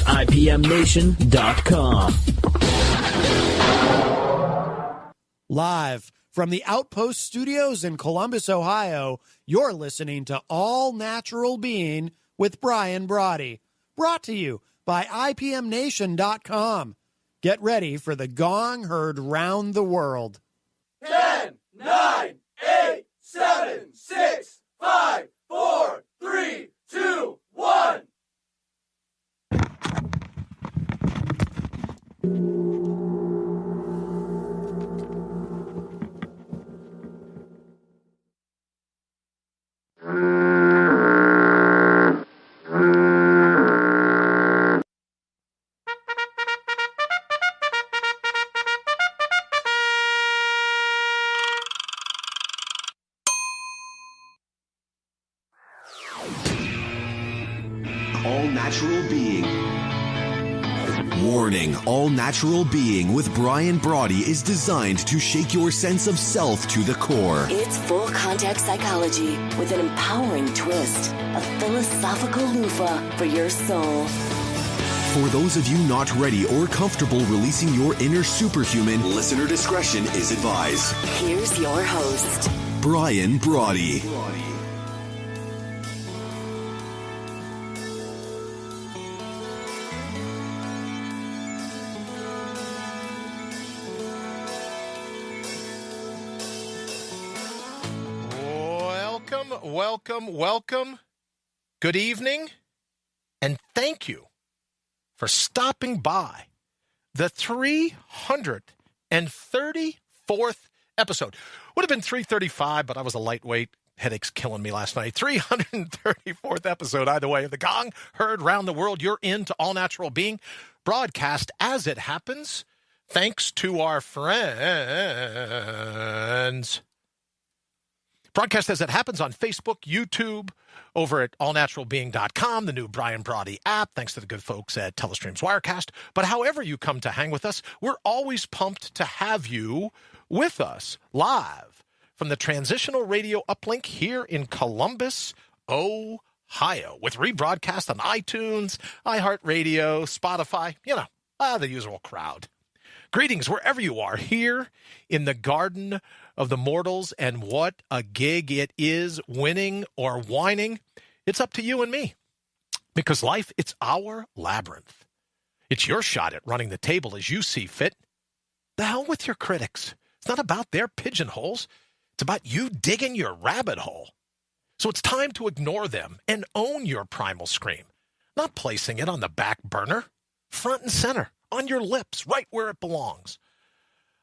IPMNation.com. Live from the Outpost Studios in Columbus, Ohio, you're listening to All Natural Being with Brian Brawdy. Brought to you by IPMNation.com. Get ready for the gong heard round the world. 10, 9, 8, 7, 6, 5, 4, 3, 2, 1. All-Natural Being. Warning, All-Natural Being with Brian Brawdy is designed to shake your sense of self to the core. It's full contact psychology with an empowering twist, a philosophical loofah for your soul. For those of you not ready or comfortable releasing your inner superhuman, listener discretion is advised. Here's your host, Brian Brawdy. Welcome. Good evening, and thank you for stopping by the 334th episode. Would have been 335, but I was a lightweight. Headaches killing me last night. 334th episode, either way. The gong heard round the world. You're into All Natural Being, broadcast as it happens, thanks to our friends. Broadcast as it happens on Facebook, YouTube, over at allnaturalbeing.com, the new Brian Brawdy app, thanks to the good folks at Telestream's Wirecast. But however you come to hang with us, we're always pumped to have you with us live from the Transitional Radio Uplink here in Columbus, Ohio, with rebroadcast on iTunes, iHeartRadio, Spotify, the usual crowd. Greetings wherever you are here in the Garden of the Mortals, and what a gig it is, winning or whining. It's up to you and me, because life, it's our labyrinth. It's your shot at running the table as you see fit. The hell with your critics. It's not about their pigeonholes. It's about you digging your rabbit hole. So it's time to ignore them and own your primal scream, not placing it on the back burner, front and center, on your lips, right where it belongs.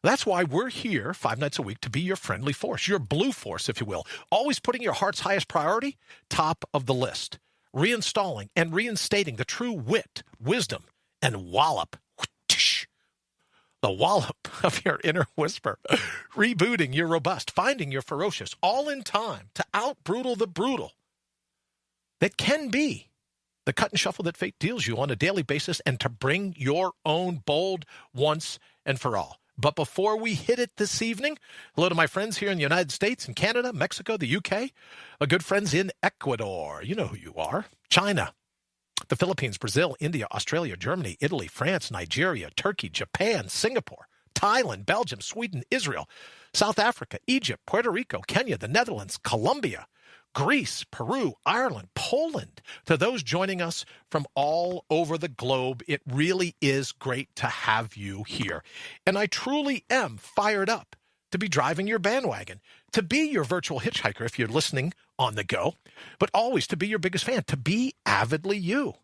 That's why we're here 5 nights a week to be your friendly force, your blue force, if you will, always putting your heart's highest priority top of the list, reinstalling and reinstating the true wit, wisdom, and wallop, the wallop of your inner whisper, rebooting your robust, finding your ferocious, all in time to out-brutal the brutal that can be the cut and shuffle that fate deals you on a daily basis, and to bring your own bold once and for all. But before we hit it this evening, hello to my friends here in the United States and Canada, Mexico, the UK, our good friends in Ecuador. You know who you are. China, the Philippines, Brazil, India, Australia, Germany, Italy, France, Nigeria, Turkey, Japan, Singapore, Thailand, Belgium, Sweden, Israel, South Africa, Egypt, Puerto Rico, Kenya, the Netherlands, Colombia, Greece, Peru, Ireland, Poland. To those joining us from all over the globe, it really is great to have you here. And I truly am fired up to be driving your bandwagon, to be your virtual hitchhiker if you're listening on the go, but always to be your biggest fan, to be avidly you.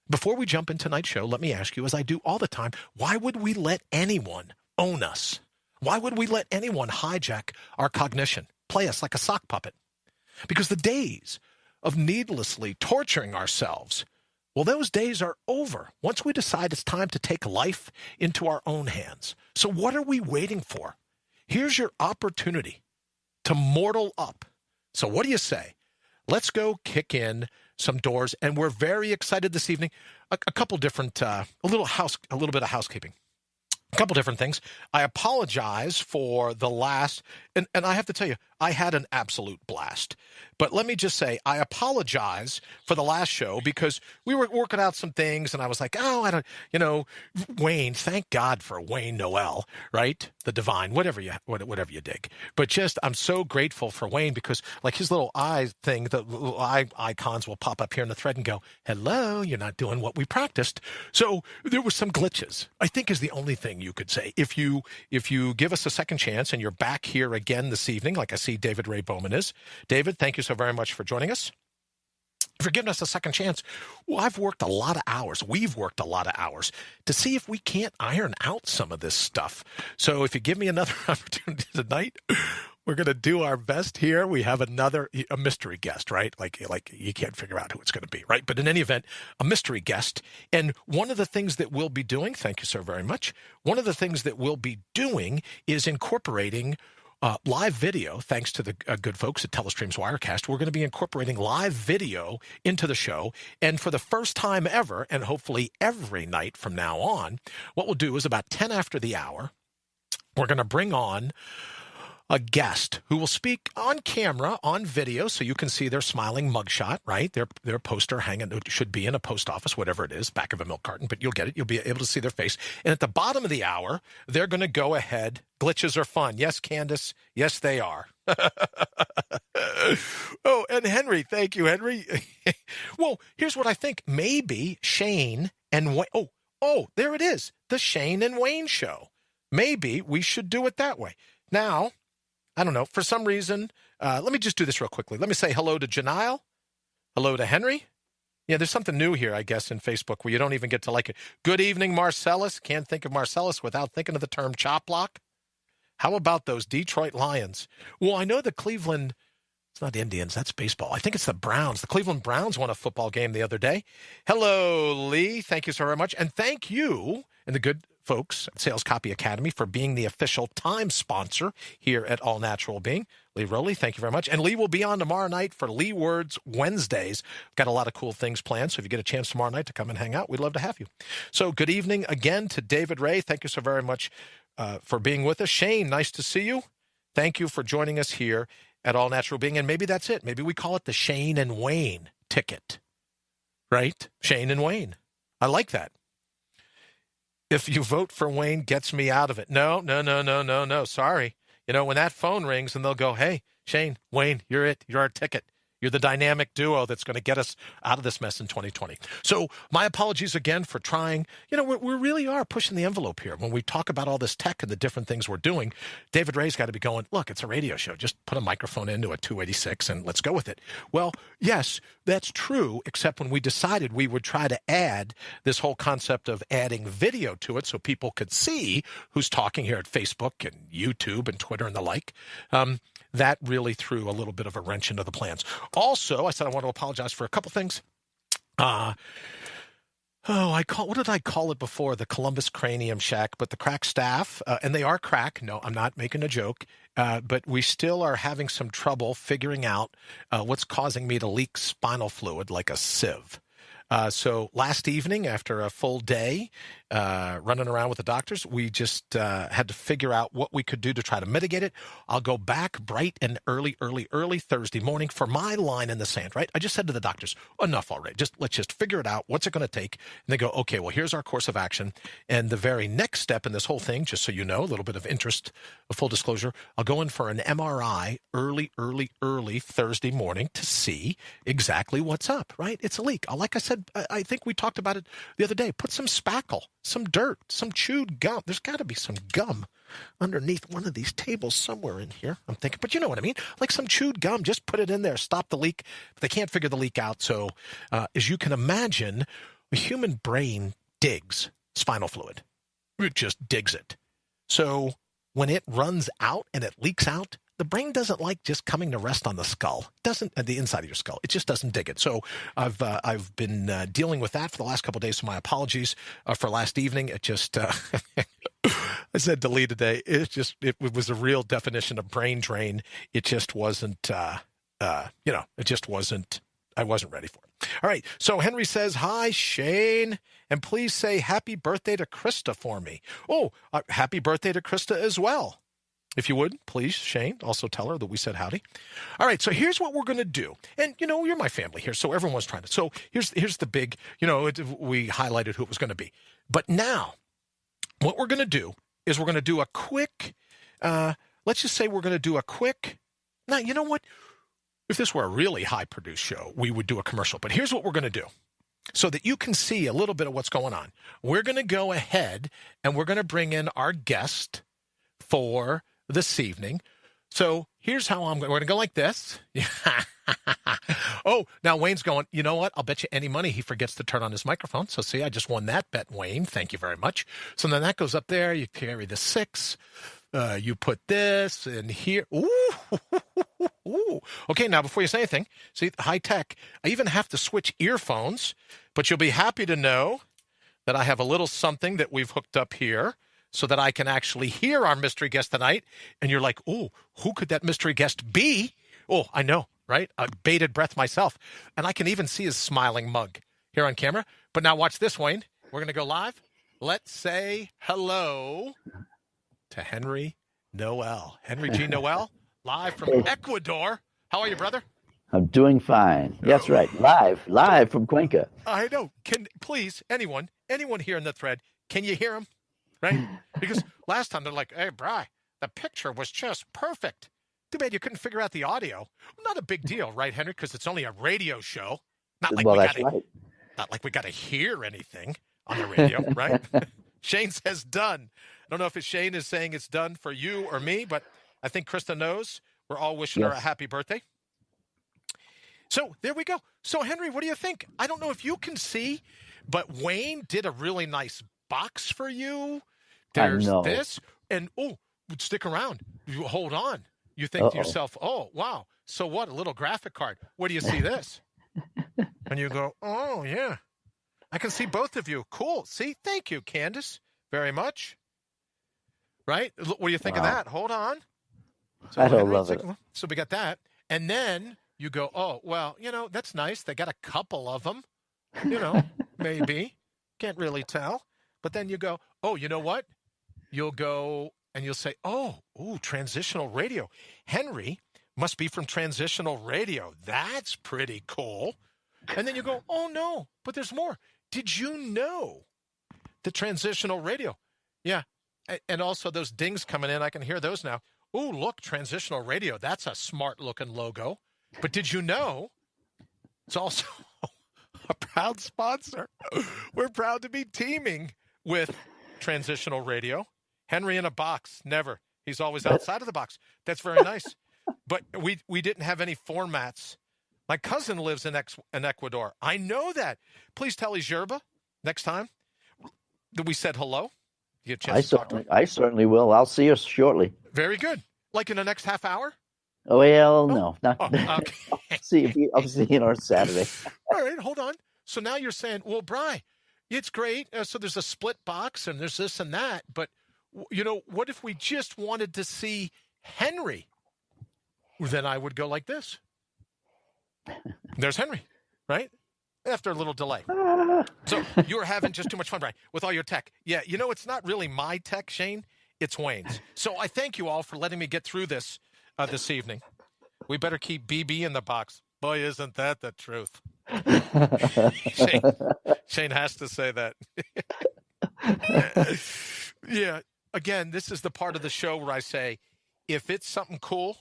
Before we jump into tonight's show, let me ask you, as I do all the time, why would we let anyone own us? Why would we let anyone hijack our cognition, play us like a sock puppet? Because the days of needlessly torturing ourselves, well, those days are over once we decide it's time to take life into our own hands. So what are we waiting for? Here's your opportunity to mortal up. So what do you say? Let's go kick in some doors, and we're very excited this evening. A couple different, a little bit of housekeeping. A couple different things. I apologize for the last, and I have to tell you, I had an absolute blast. But let me just say, I apologize for the last show because we were working out some things and I was like, oh, I don't, Wayne, thank God for Wayne Noel, right? The divine, whatever you dig. But just, I'm so grateful for Wayne because like his little eye thing, the little eye icons will pop up here in the thread and go, hello, you're not doing what we practiced. So there were some glitches, I think is the only thing you could say. If you give us a second chance and you're back here again this evening, like I see David Ray Bowman is. David, thank you so very much for joining us. For giving us a second chance. Well, I've worked a lot of hours. We've worked a lot of hours to see if we can't iron out some of this stuff. So if you give me another opportunity tonight, we're going to do our best here. We have a mystery guest, right? Like you can't figure out who it's going to be, right? But in any event, a mystery guest. And one of the things that we'll be doing, thank you so very much. One of the things that we'll be doing is incorporating live video, thanks to the good folks at Telestream's Wirecast. We're going to be incorporating live video into the show. And for the first time ever, and hopefully every night from now on, what we'll do is about 10 after the hour, we're going to bring on a guest who will speak on camera, on video, so you can see their smiling mugshot, right? Their poster hanging, it should be in a post office, whatever it is, back of a milk carton, but you'll get it. You'll be able to see their face. And at the bottom of the hour, they're going to go ahead. Glitches are fun. Yes, Candace. Yes, they are. Oh, and Henry. Thank you, Henry. Well, here's what I think. Maybe Shane and Wayne. Oh, there it is. The Shane and Wayne show. Maybe we should do it that way. Now, I don't know. For some reason, let me just do this real quickly. Let me say hello to Janile. Hello to Henry. Yeah, there's something new here, I guess, in Facebook where you don't even get to like it. Good evening, Marcellus. Can't think of Marcellus without thinking of the term chop block. How about those Detroit Lions? Well, I know the Cleveland, it's not Indians, that's baseball. I think it's the Browns. The Cleveland Browns won a football game the other day. Hello, Lee. Thank you so very much. And thank you and the good folks at Sales Copy Academy for being the official time sponsor here at All Natural Being. Lee Rowley, thank you very much. And Lee will be on tomorrow night for Lee Words Wednesdays. Got a lot of cool things planned, so if you get a chance tomorrow night to come and hang out, we'd love to have you. So good evening again to David Ray. Thank you so very much for being with us. Shane, nice to see you. Thank you for joining us here at All Natural Being. And maybe that's it. Maybe we call it the Shane and Wayne ticket, right? Shane and Wayne. I like that. If you vote for Wayne, gets me out of it. No. Sorry. When that phone rings and they'll go, hey, Shane, Wayne, you're it. You're our ticket. You're the dynamic duo that's going to get us out of this mess in 2020. So my apologies again for trying. We really are pushing the envelope here. When we talk about all this tech and the different things we're doing, David Ray's got to be going, look, it's a radio show. Just put a microphone into a 286 and let's go with it. Well, yes, that's true, except when we decided we would try to add this whole concept of adding video to it so people could see who's talking here at Facebook and YouTube and Twitter and the like. That really threw a little bit of a wrench into the plans. Also, I said I want to apologize for a couple things. What did I call it before? The Columbus Cranium Shack, but the crack staff, and they are crack. No, I'm not making a joke, but we still are having some trouble figuring out what's causing me to leak spinal fluid like a sieve. So last evening, after a full day running around with the doctors, we just had to figure out what we could do to try to mitigate it. I'll go back bright and early Thursday morning for my line in the sand, right? I just said to the doctors, enough already. Let's just figure it out. What's it going to take? And they go, okay, well, here's our course of action. And the very next step in this whole thing, just so you know, a little bit of interest, a full disclosure, I'll go in for an MRI early Thursday morning to see exactly what's up, right? It's a leak. Like I said, I think we talked about it the other day. Put some spackle, some dirt, some chewed gum. There's got to be some gum underneath one of these tables somewhere in here. I'm thinking, but you know what I mean? Like some chewed gum, just put it in there, stop the leak. But they can't figure the leak out. So as you can imagine, the human brain digs spinal fluid. It just digs it. So when it runs out and it leaks out, the brain doesn't like just coming to rest on the skull. Doesn't at the inside of your skull. It just doesn't dig it. So I've been dealing with that for the last couple of days. So my apologies for last evening. It just I said to Lee today. It was a real definition of brain drain. It just wasn't. It just wasn't. I wasn't ready for it. All right. So Henry says, hi, Shane. And please say happy birthday to Krista for me. Oh, happy birthday to Krista as well. If you would, please, Shane, also tell her that we said howdy. All right, so here's what we're going to do. And, you're my family here, so everyone's trying to. So here's the big, we highlighted who it was going to be. But now, what we're going to do is we're going to do a quick, let's just say we're going to do a quick, now, you know what? If this were a really high-produced show, we would do a commercial. But here's what we're going to do so that you can see a little bit of what's going on. We're going to go ahead and we're going to bring in our guest for this evening. So here's how we're going to go like this. Oh, now Wayne's going, you know what? I'll bet you any money he forgets to turn on his microphone. So see, I just won that bet, Wayne. Thank you very much. So then that goes up there. You carry the 6. You put this in here. Ooh. Okay, now before you say anything, see, high tech. I even have to switch earphones, but you'll be happy to know that I have a little something that we've hooked up here so that I can actually hear our mystery guest tonight. And you're like, oh, who could that mystery guest be? Oh, I know, right? A bated breath myself. And I can even see his smiling mug here on camera. But now watch this, Wayne. We're going to go live. Let's say hello to Henry Noel. Henry G. Noel, live from Ecuador. How are you, brother? I'm doing fine. That's right. Live from Cuenca. I know. Can please, anyone here in the thread, can you hear him? Right? Because last time they're like, hey, Bri, the picture was just perfect. Too bad you couldn't figure out the audio. Not a big deal, right, Henry? Because it's only a radio show. Not like we got to hear anything on the radio, right? Shane says done. I don't know if Shane is saying it's done for you or me, but I think Krista knows. We're all wishing her a happy birthday. So there we go. So, Henry, what do you think? I don't know if you can see, but Wayne did a really nice box for you. There's this. And, stick around. You hold on. You think to yourself, oh, wow. So what? A little graphic card. What do you see this? And you go, oh, yeah. I can see both of you. Cool. See? Thank you, Candace, very much. Right? What do you think of that? Hold on. So I don't love it. So we got that. And then you go, oh, well, that's nice. They got a couple of them, maybe. Can't really tell. But then you go, oh, you know what? You'll go and you'll say, transitional radio. Henry must be from transitional radio. That's pretty cool. And then you go, oh, no, but there's more. Did you know the transitional radio? Yeah. And also those dings coming in, I can hear those now. Oh, look, transitional radio. That's a smart-looking logo. But did you know it's also a proud sponsor? We're proud to be teaming with transitional radio. Henry in a box, never. He's always outside of the box. That's very nice. But we didn't have any formats. My cousin lives in Ecuador. I know that. Please tell Yerba next time that we said hello. You get a chance to talk to him. I certainly will. I'll see you shortly. Very good. Like in the next half hour? Oh, well, no. Not, okay. I'll see you on Saturday. All right, hold on. So now you're saying, well, Bri, it's great. So there's a split box and there's this and that. But, what if we just wanted to see Henry? Then I would go like this. There's Henry, right? After a little delay. So you were having just too much fun, Brian, with all your tech. Yeah, it's not really my tech, Shane. It's Wayne's. So I thank you all for letting me get through this this evening. We better keep BB in the box. Boy, isn't that the truth. Shane has to say that. Yeah. Again, this is the part of the show where I say, if it's something cool,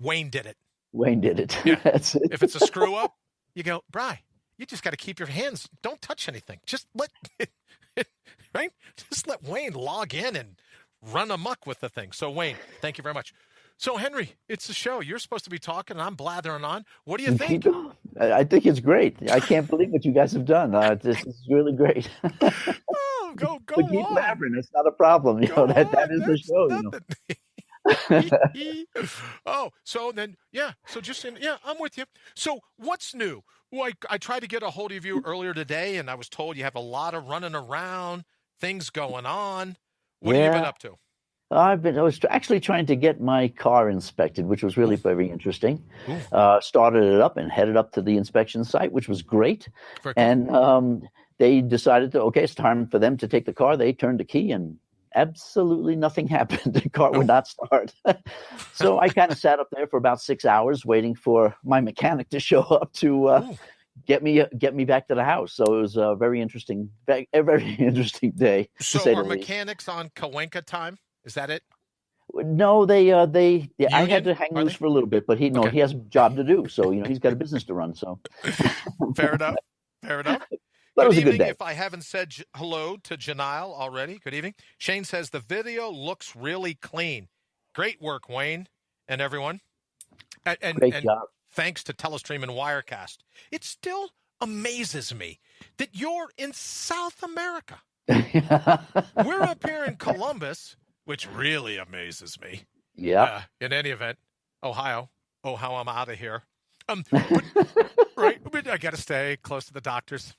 Wayne did it. Wayne did it. Yeah. That's it. If it's a screw up, you go, Bri, you just got to keep your hands. Don't touch anything. Just let right? Just let Wayne log in and run amok with the thing. So, Wayne, thank you very much. So, Henry, it's the show. You're supposed to be talking, and I'm blathering on. What do you think? I think it's great. I can't believe what you guys have done. This is really great. Oh, go but keep on. laughing. It's not a problem. That is the show. Oh, so then, so just I'm with you. So what's new? Well, I tried to get a hold of you earlier today, and I was told you have a lot of running around, things going on. What have you been up to? I was actually trying to get my car inspected, which was really very interesting. Started it up and headed up to the inspection site, which was great. And they decided it's time for them to take the car. They turned the key and absolutely nothing happened. The car would not start. So I kind of sat up there for about 6 hours waiting for my mechanic to show up to get me back to the house. So it was a very interesting day. So to say are the least. mechanics on Cahuenca time? Is that it? No, I had to hang Are loose they? for a little bit, but he has a job to do. So, he's got a business to run. So Fair enough. Fair enough. But it was Good a good evening. day. If I haven't said hello to Janile already, good evening. Shane says the video looks really clean. Great work, Wayne and everyone. And Great job. thanks to Telestream and Wirecast. It still amazes me that you're in South America. We're up here in Columbus, which really amazes me. Yeah. In any event, Ohio. Oh, how I'm out of here. Right. But I got to stay close to the doctors.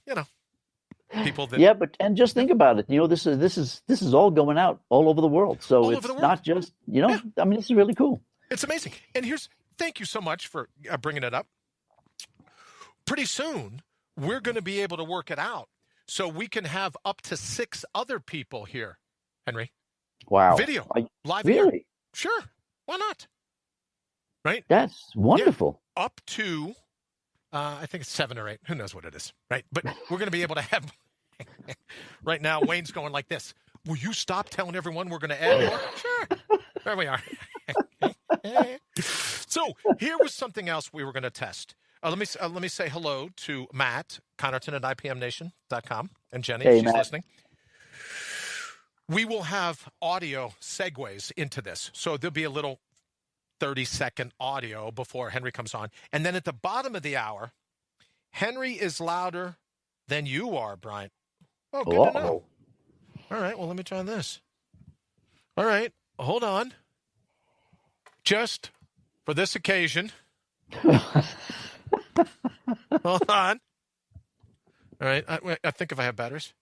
People that. Yeah, and just think about it. This is all going out all over the world. So All it's over the world. not just I mean, this is really cool. It's amazing. And thank you so much for bringing it up. Pretty soon, we're going to be able to work it out so we can have up to 6 other people here, Henry. Wow. Video. Live really? here. Sure. Why not? Right? That's wonderful. Yeah. Up to, I think it's 7 or 8. Who knows what it is, right? But we're going to be able to have, right now, Wayne's going like this. Will you stop telling everyone we're going to add more? Sure. There we are. So here was something else we were going to test. Let me say hello to Matt Connerton at IPMNation.com and Jenny, Hey, she's Matt. listening. We will have audio segues into this. So there'll be a little 30-second audio before Henry comes on. And then at the bottom of the hour, Henry is louder than you are, Brian. Oh, good to know. All right, well, let me try this. All right, hold on. Just for this occasion. Hold on. All right, I think if I have batteries,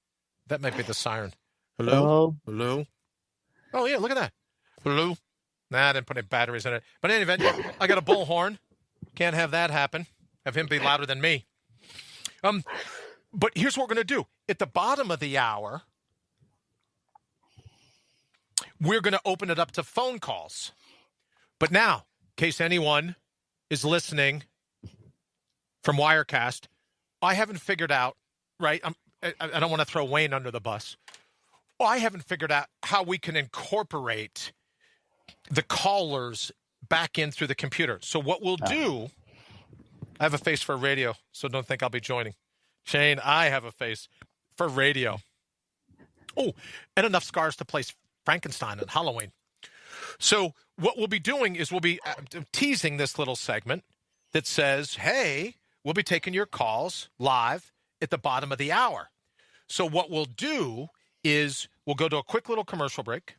that might be the siren. Hello? Hello? Oh, yeah, look at that. Hello? Nah, I didn't put any batteries in it. But in any event, I got a bullhorn. Can't have that happen. Have him be louder than me. But here's what we're going to do. At the bottom of the hour, we're going to open it up to phone calls. But now, in case anyone is listening from Wirecast, I haven't figured out, right? I don't want to throw Wayne under the bus. I haven't figured out how we can incorporate the callers back in through the computer. So what we'll do, I have a face for radio, so don't think I'll be joining. Shane, I have a face for radio. Oh, and enough scars to place Frankenstein on Halloween. So what we'll be doing is we'll be teasing this little segment that says, hey, we'll be taking your calls live at the bottom of the hour. So what we'll do is we'll go to a quick little commercial break.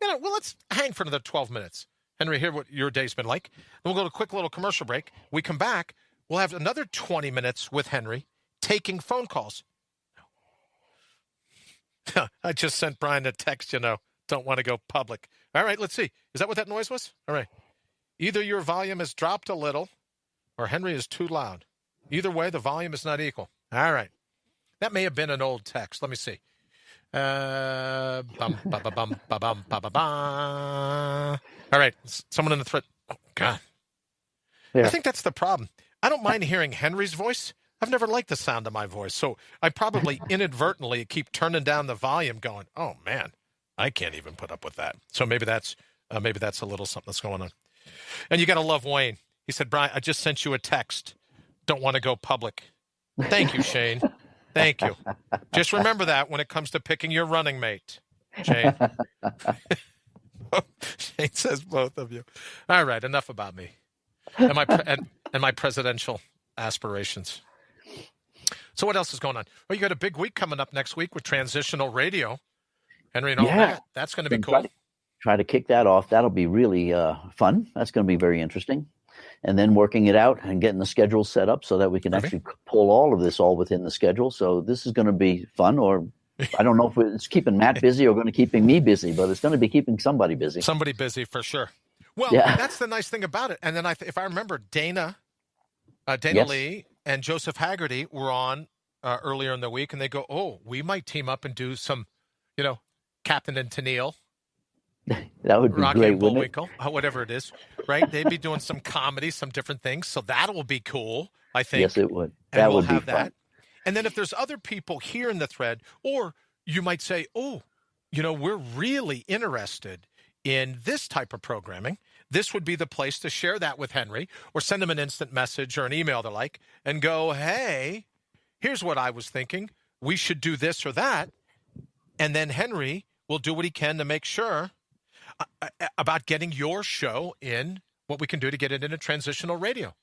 Well, let's hang for another 12 minutes. Henry, hear what your day's been like. Then we'll go to a quick little commercial break. We come back. We'll have another 20 minutes with Henry taking phone calls. I just sent Brian a text, don't want to go public. All right, let's see. Is that what that noise was? All right. Either your volume has dropped a little or Henry is too loud. Either way, the volume is not equal. All right. That may have been an old text. Let me see. All right. Someone in the thread. Oh, God. Yeah. I think that's the problem. I don't mind hearing Henry's voice. I've never liked the sound of my voice. So I probably inadvertently keep turning down the volume going, oh, man, I can't even put up with that. So maybe that's a little something that's going on. And you got to love Wayne. He said, Brian, I just sent you a text. Don't want to go public. Thank you, Shane. Thank you. Just remember that when it comes to picking your running mate, Shane. Shane says both of you. All right, enough about me and my presidential aspirations. So what else is going on? Well, you got a big week coming up next week with transitional radio. Henry and all that. That's going to be cool. Try to kick that off. That'll be really fun. That's going to be very interesting. And then working it out and getting the schedule set up so that we can actually pull all of this all within the schedule. So this is going to be fun, or I don't know if it's keeping Matt busy or going to keeping me busy, but it's going to be keeping somebody busy. Somebody busy for sure. Well, that's the nice thing about it. And then if I remember, Dana Lee and Joseph Haggerty were on earlier in the week, and they go, oh, we might team up and do some, Captain and Tennille. That would be Rocky great, and wouldn't it? Bullwinkle, whatever it is, right? They'd be doing some comedy, some different things. So that will be cool, I think. Yes, it would. And That we'll would be have fun. that. And then if there's other people here in the thread, or you might say, oh, we're really interested in this type of programming. This would be the place to share that with Henry, or send him an instant message or an email they like, and go, hey, here's what I was thinking. We should do this or that. And then Henry will do what he can to make sure about getting your show in, what we can do to get it into transitional radio.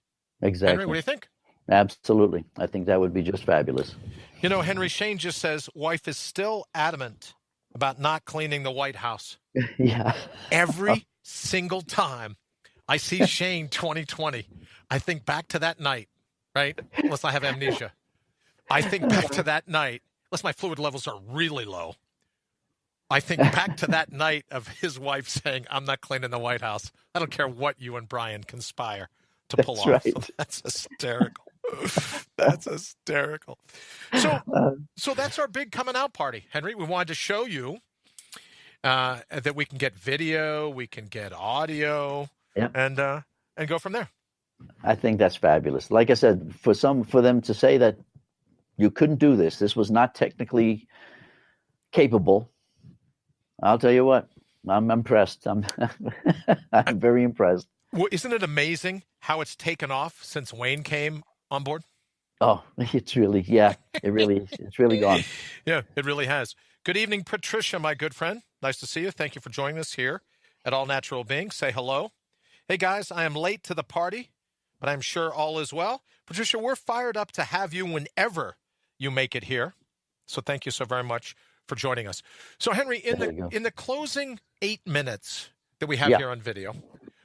Exactly. Henry, what do you think? Absolutely. I think that would be just fabulous. Henry Shane just says, wife is still adamant about not cleaning the White House. Yeah. Every single time I see Shane 2020, I think back to that night, right? Unless I have amnesia. I think back to that night, unless my fluid levels are really low. I think back to that night of his wife saying, I'm not cleaning the White House. I don't care what you and Brian conspire to pull off. Right. So that's hysterical. That's hysterical. So that's our big coming out party, Henry. We wanted to show you that we can get video, we can get audio, and go from there. I think that's fabulous. Like I said, for them to say that you couldn't do this was not technically capable. I'll tell you what, I'm impressed. I'm very impressed. Well, isn't it amazing how it's taken off since Wayne came on board? Oh, it's really, it's really gone. Yeah, it really has. Good evening, Patricia, my good friend. Nice to see you. Thank you for joining us here at All Natural Being. Say hello. Hey, guys, I am late to the party, but I'm sure all is well. Patricia, we're fired up to have you whenever you make it here. So thank you so very much for joining us. So, Henry, in the closing 8 minutes that we have here on video,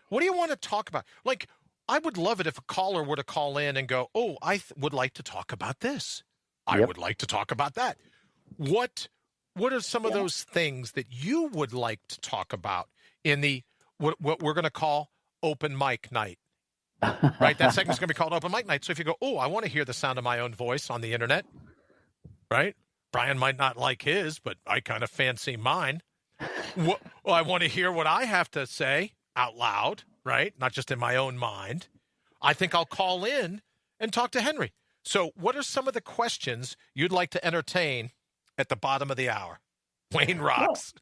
what do you want to talk about? Like, I would love it if a caller were to call in and go, oh, I would like to talk about this. I would like to talk about that. What are some of those things that you would like to talk about in the what we're going to call open mic night? Right? That segment's going to be called open mic night. So if you go, oh, I want to hear the sound of my own voice on the internet, right? Brian might not like his, but I kind of fancy mine. Well, I want to hear what I have to say out loud, right? Not just in my own mind. I think I'll call in and talk to Henry. So what are some of the questions you'd like to entertain at the bottom of the hour? Wayne rocks.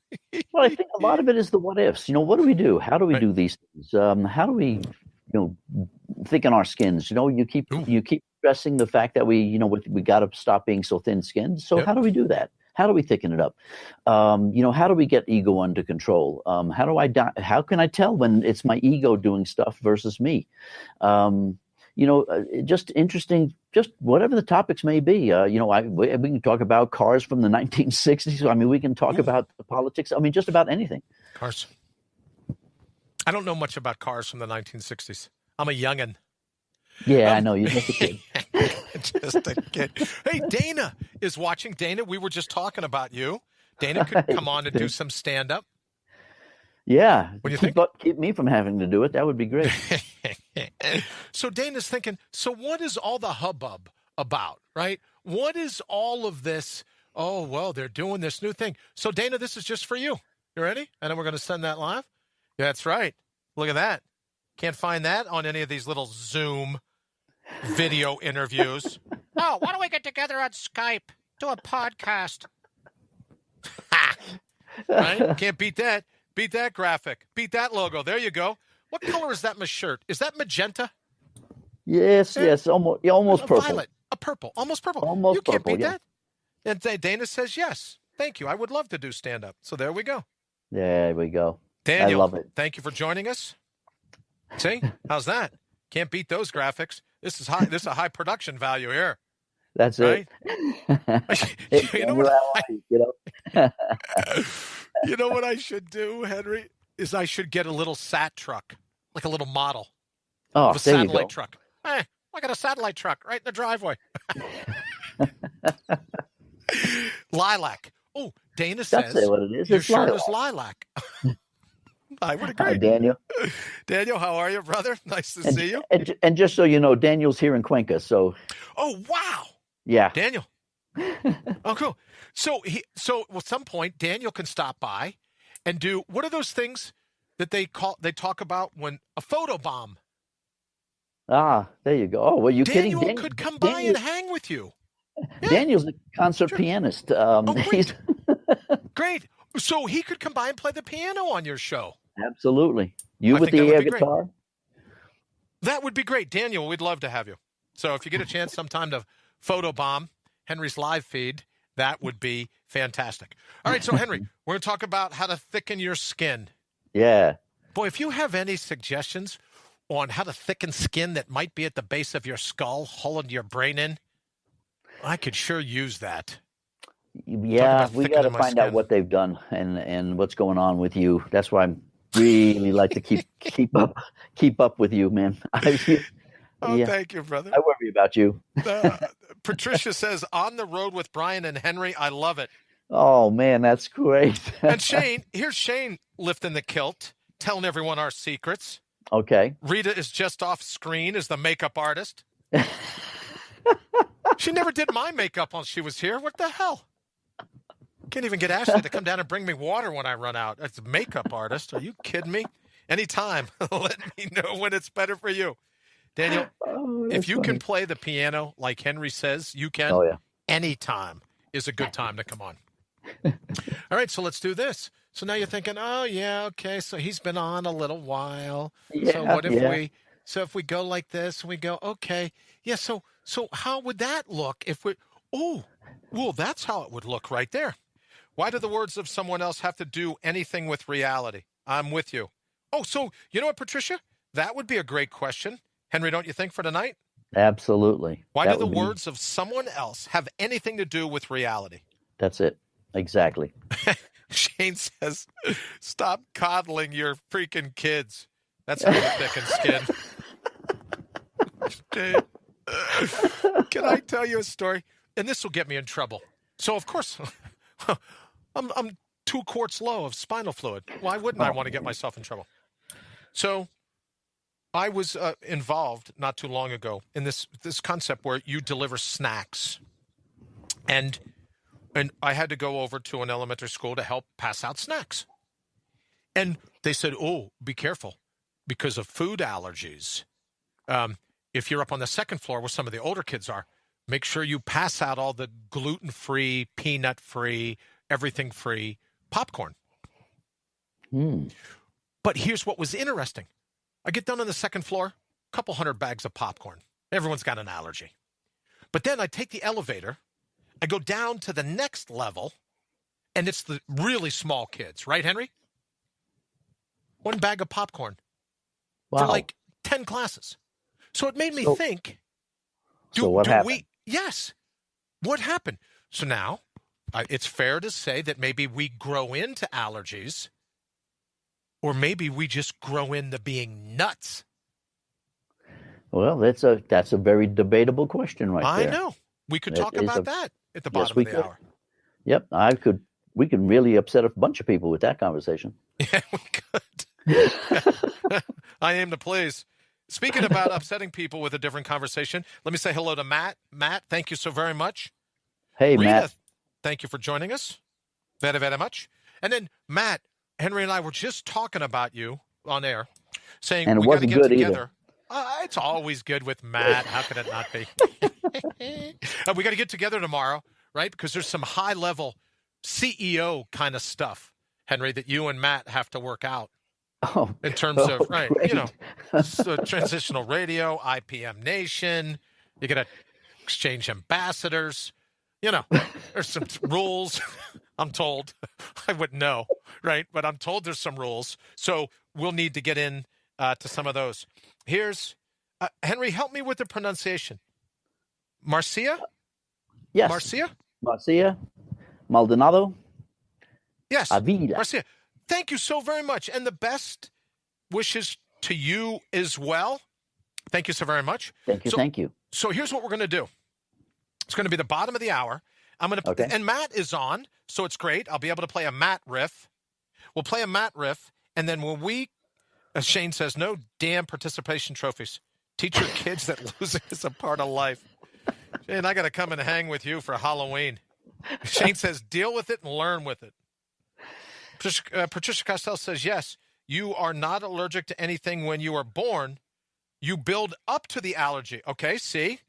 Well, I think a lot of it is the what ifs. What do we do? How do we do these things? How do we, think in our skins? You keep stressing the fact that we got to stop being so thin-skinned. So how do we do that? How do we thicken it up? How do we get ego under control? How can I tell when it's my ego doing stuff versus me? Just interesting, just whatever the topics may be. We can talk about cars from the 1960s. I mean, we can talk about the politics. I mean, just about anything. Cars. I don't know much about cars from the 1960s. I'm a youngin'. Yeah, I know. You're just a kid. Just a kid. Hey, Dana is watching. Dana, we were just talking about you. Dana could come on and do some stand-up. Yeah. What do you think? Keep me from having to do it. That would be great. So Dana's thinking, so what is all the hubbub about, right? What is all of this? Oh, well, they're doing this new thing. So, Dana, this is just for you. You ready? And then we're going to send that live. That's right. Look at that. Can't find that on any of these little Zoom video interviews. Oh, why don't we get together on Skype? Do a podcast. Right? Can't beat that. Beat that graphic. Beat that logo. There you go. What color is that shirt? Is that magenta? Yes, almost purple. Violet. A purple. Almost purple. Almost you can't purple, beat that. And Dana says yes. Thank you. I would love to do stand-up. So there we go. There we go. Daniel, I love it. Thank you for joining us. See? How's that? Can't beat those graphics. This is high. This is a high production value here. That's right? it. You know what I should do, Henry? Is I should get a little sat truck, like a little model of a satellite truck. Hey, I got a satellite truck right in the driveway. Lilac. Oh, Dana says what it is. Your shirt is lilac. I would agree. Hi, Daniel. Daniel, how are you, brother? Nice to see you. And just so you know, Daniel's here in Cuenca. So. Oh, wow. Yeah. Daniel, Oh, cool. So at some point, Daniel can stop by and do, what are those things that they talk about when a photo bomb? Ah, there you go. Oh, well, you kidding? Daniel could come by and hang with you. Yeah. Daniel's a concert pianist. Great. Great. So he could come by and play the piano on your show. Absolutely. You with the air guitar? Great. That would be great. Daniel, we'd love to have you. So if you get a chance sometime to photobomb Henry's live feed, that would be fantastic. All right, so Henry, we're going to talk about how to thicken your skin. Yeah. Boy, if you have any suggestions on how to thicken skin that might be at the base of your skull, holding your brain in, I could sure use that. Yeah, we got to find out what they've done and what's going on with you. That's why I really like to keep up with you, man. Thank you, brother. I worry about you. Patricia says, on the road with Brian and Henry. I love it. Oh, man, that's great. And here's Shane lifting the kilt, telling everyone our secrets. Okay. Rita is just off screen as the makeup artist. She never did my makeup while she was here. What the hell? Can't even get Ashley to come down and bring me water when I run out. That's a makeup artist. Are you kidding me? Anytime. Let me know when it's better for you. Daniel, if you can play the piano like Henry says you can, anytime is a good time to come on. All right, so let's do this. So now you're thinking, oh, yeah, okay, so he's been on a little while. Yeah, so what if we go like this, we go, okay, yeah, so how would that look if we, that's how it would look right there. Why do the words of someone else have to do anything with reality? I'm with you. Oh, so you know what, Patricia? That would be a great question. Henry, don't you think, for tonight? Absolutely. Why do the words of someone else have anything to do with reality? That's it. Exactly. Shane says, stop coddling your freaking kids. That's how you thicken skin. Can I tell you a story? And this will get me in trouble. So, of course, I'm 2 quarts low of spinal fluid. Why wouldn't I want to get myself in trouble? So I was involved not too long ago in this concept where you deliver snacks. And I had to go over to an elementary school to help pass out snacks. And they said, oh, be careful because of food allergies. If you're up on the second floor where some of the older kids are, make sure you pass out all the gluten-free, peanut-free, everything-free popcorn. But here's what was interesting. I get down on the second floor, a couple 100 bags of popcorn. Everyone's got an allergy. But then I take the elevator, I go down to the next level, and it's the really small kids. Right, Henry? 1 bag of popcorn for like 10 classes. So it made me think, what happened? Yes. What happened? So now it's fair to say that maybe we grow into allergies, or maybe we just grow into being nuts. Well, that's a very debatable question right there. I know. We could talk about that at the bottom of the hour. Yep, we could really upset a bunch of people with that conversation. Yeah, we could. I aim to please. Speaking about upsetting people with a different conversation, let me say hello to Matt. Matt, thank you so very much. Hey, Rita, Matt. Thank you for joining us. Very, very much. And then, Matt, Henry and I were just talking about you on air, saying we got to get together. It's always good with Matt. How could it not be? We got to get together tomorrow, right? Because there's some high-level CEO kind of stuff, Henry, that you and Matt have to work out. In terms of, right, great. So transitional radio, IPM Nation, you got to exchange ambassadors, there's some rules, I'm told. I wouldn't know, right? But I'm told there's some rules. So we'll need to get in to some of those. Here's, Henry, help me with the pronunciation. Marcia? Yes. Marcia Maldonado? Yes. Avila. Marcia. Thank you so very much. And the best wishes to you as well. Thank you so very much. Thank you. So here's what we're going to do. It's going to be the bottom of the hour. I'm going to, and Matt is on, so it's great. I'll be able to play a Matt riff. We'll play a Matt riff, and then when as Shane says, no damn participation trophies. Teach your kids that losing is a part of life. Shane, I got to come and hang with you for Halloween. Shane says, deal with it and learn with it. Patricia Costello says, yes, you are not allergic to anything when you are born. You build up to the allergy. Okay, see?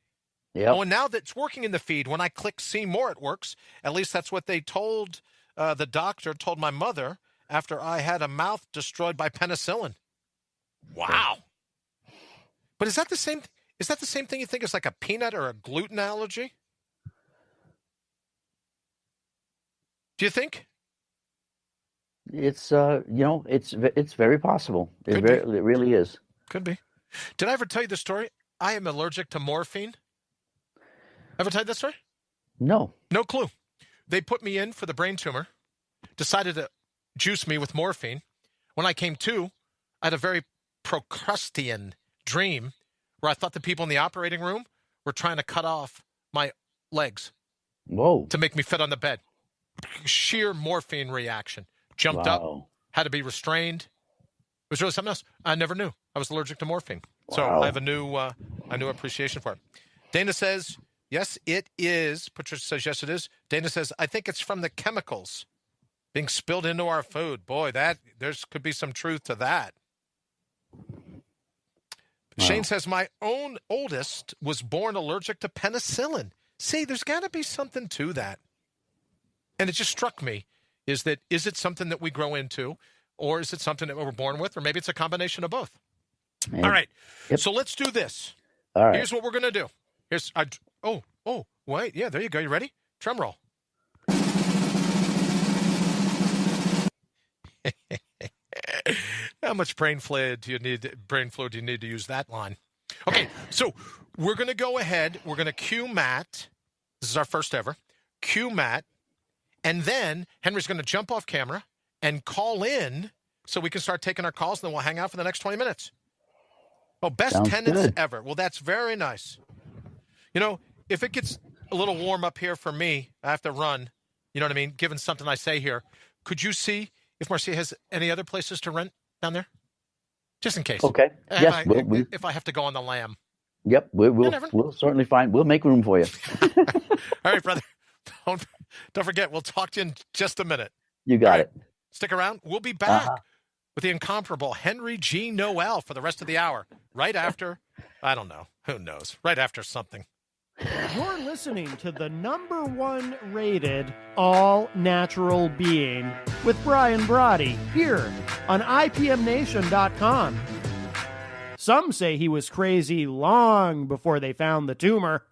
Yeah. Oh, and now that's working in the feed. When I click see more, it works. At least that's what they told the doctor, told my mother after I had a mouth destroyed by penicillin. Wow. But is that the same? Is that the same thing you think is like a peanut or a gluten allergy? Do you think? It's it's very possible. It really is. Could be. Did I ever tell you the story? I am allergic to morphine. Ever tell you that story? No. No clue. They put me in for the brain tumor, decided to juice me with morphine. When I came to, I had a very Procrustean dream where I thought the people in the operating room were trying to cut off my legs. Whoa. To make me fit on the bed. Sheer morphine reaction. Jumped up, had to be restrained. It was really something else. I never knew I was allergic to morphine. So I have a new appreciation for it. Dana says, yes, it is. Patricia says, yes, it is. Dana says, I think it's from the chemicals being spilled into our food. Boy, there's could be some truth to that. Wow. Shane says, my own oldest was born allergic to penicillin. See, there's got to be something to that. And it just struck me, is it something that we grow into, or is it something that we're born with, or maybe it's a combination of both? Man. All right. Yep. So let's do this. All right. Here's what we're going to do. Wait. Yeah, there you go. You ready? Drum roll. How much brain fluid do you need to use that line? Okay, so we're going to go ahead. We're going to cue Matt. This is our first ever. Cue Matt. And then Henry's going to jump off camera and call in so we can start taking our calls, and then we'll hang out for the next 20 minutes. Oh, best Sounds tenants good. ever. Well, that's very nice. You know, if it gets a little warm up here for me, I have to run, you know what I mean, given something I say here. Could you see if Marcia has any other places to rent down there? Just in case. Okay. Yes. If I have to go on the lam. Yep. We'll certainly find. We'll make room for you. All right, brother. Don't forget. We'll talk to you in just a minute. You got it. Stick around. We'll be back with the incomparable Henry G. Noel for the rest of the hour. Right after, I don't know. Who knows? Right after something. You're listening to the #1 rated all-natural being with Brian Brawdy here on IPMNation.com. Some say he was crazy long before they found the tumor.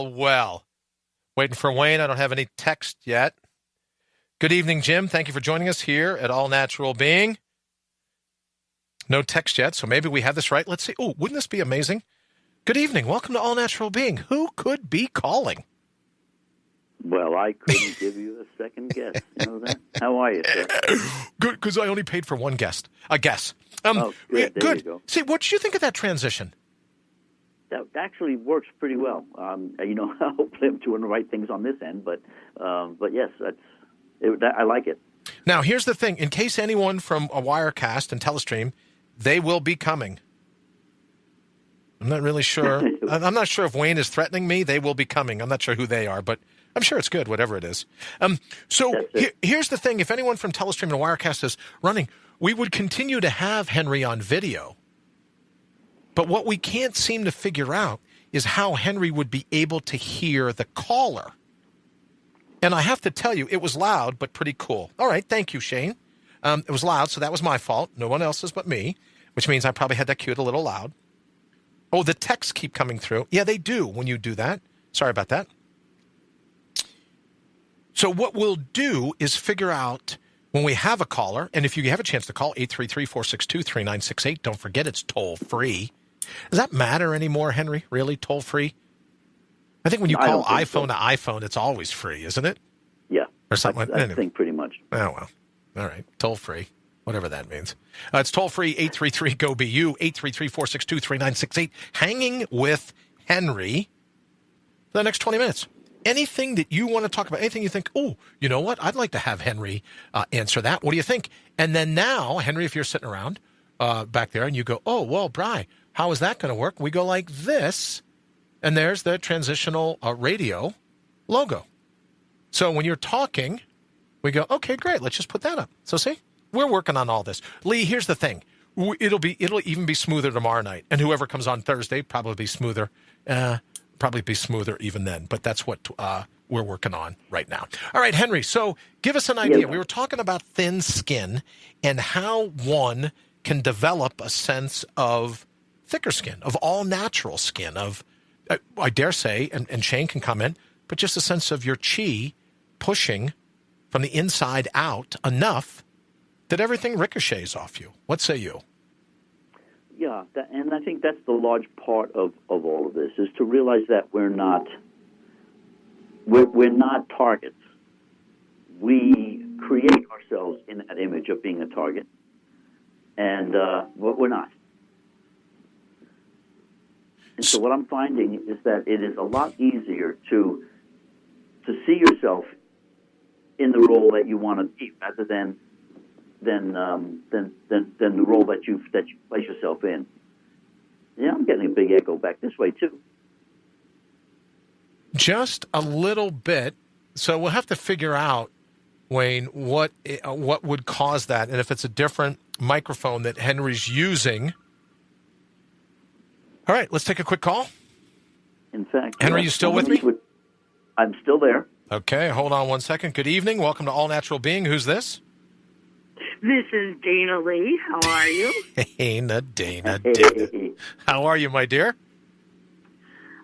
Well. Waiting for Wayne. I don't have any text yet. Good evening, Jim. Thank you for joining us here at All Natural Being. No text yet, so maybe we have this right. Let's see. Oh, wouldn't this be amazing? Good evening. Welcome to All Natural Being. Who could be calling? Well, I couldn't give you a second guess. You know that? How are you, sir? Good, because I only paid for one guess. A guess. Good. There you go. See, what did you think of that transition? That actually works pretty well. Hopefully I'm doing the right things on this end, but yes, I like it. Now, here's the thing. In case anyone from a Wirecast and Telestream, they will be coming. I'm not really sure. I'm not sure if Wayne is threatening me. They will be coming. I'm not sure who they are, but I'm sure it's good, whatever it is. Here's the thing. If anyone from Telestream and Wirecast is running, we would continue to have Henry on video. But what we can't seem to figure out is how Henry would be able to hear the caller. And I have to tell you, it was loud, but pretty cool. All right. Thank you, Shane. It was loud, so that was my fault. No one else's but me, which means I probably had that cued a little loud. Oh, the texts keep coming through. Yeah, they do when you do that. Sorry about that. So what we'll do is figure out when we have a caller, and if you have a chance to call, 833-462-3968, don't forget it's toll-free. Does that matter anymore, Henry? Really, toll-free? I think when you call iPhone to iPhone, it's always free, isn't it? Yeah. Or something. I think pretty much. Oh, well. All right. Toll-free. Whatever that means. It's toll-free, 833-GO-BU, 833-462-3968. Hanging with Henry for the next 20 minutes. Anything that you want to talk about, anything you think, oh, you know what? I'd like to have Henry answer that. What do you think? And then now, Henry, if you're sitting around back there and you go, oh, well, Bri, how is that going to work? We go like this, and there's the transitional radio logo. So when you're talking, we go, okay, great, let's just put that up. So see, we're working on all this. Lee, here's the thing. It'll even be smoother tomorrow night. And whoever comes on Thursday, probably be smoother. Probably be smoother even then, but that's what we're working on right now. All right, Henry, so give us an idea. Yeah. We were talking about thin skin and how one can develop a sense of thicker skin, of all-natural skin, of, I dare say, and Shane can comment, but just a sense of your chi pushing from the inside out enough that everything ricochets off you. What say you? Yeah, and I think that's the large part of all of this, is to realize that we're not targets. We create ourselves in that image of being a target, and we're not. And so what I'm finding is that it is a lot easier to see yourself in the role that you want to be, rather than the role that you place yourself in. Yeah, I'm getting a big echo back this way too. Just a little bit. So we'll have to figure out, Wayne, what would cause that, and if it's a different microphone that Henry's using. All right, let's take a quick call. In fact, Henry, you still with me? I'm still there. Okay, hold on one second. Good evening. Welcome to All Natural Being. Who's this? This is Dana Lee. How are you? Dana. Hey. How are you, my dear?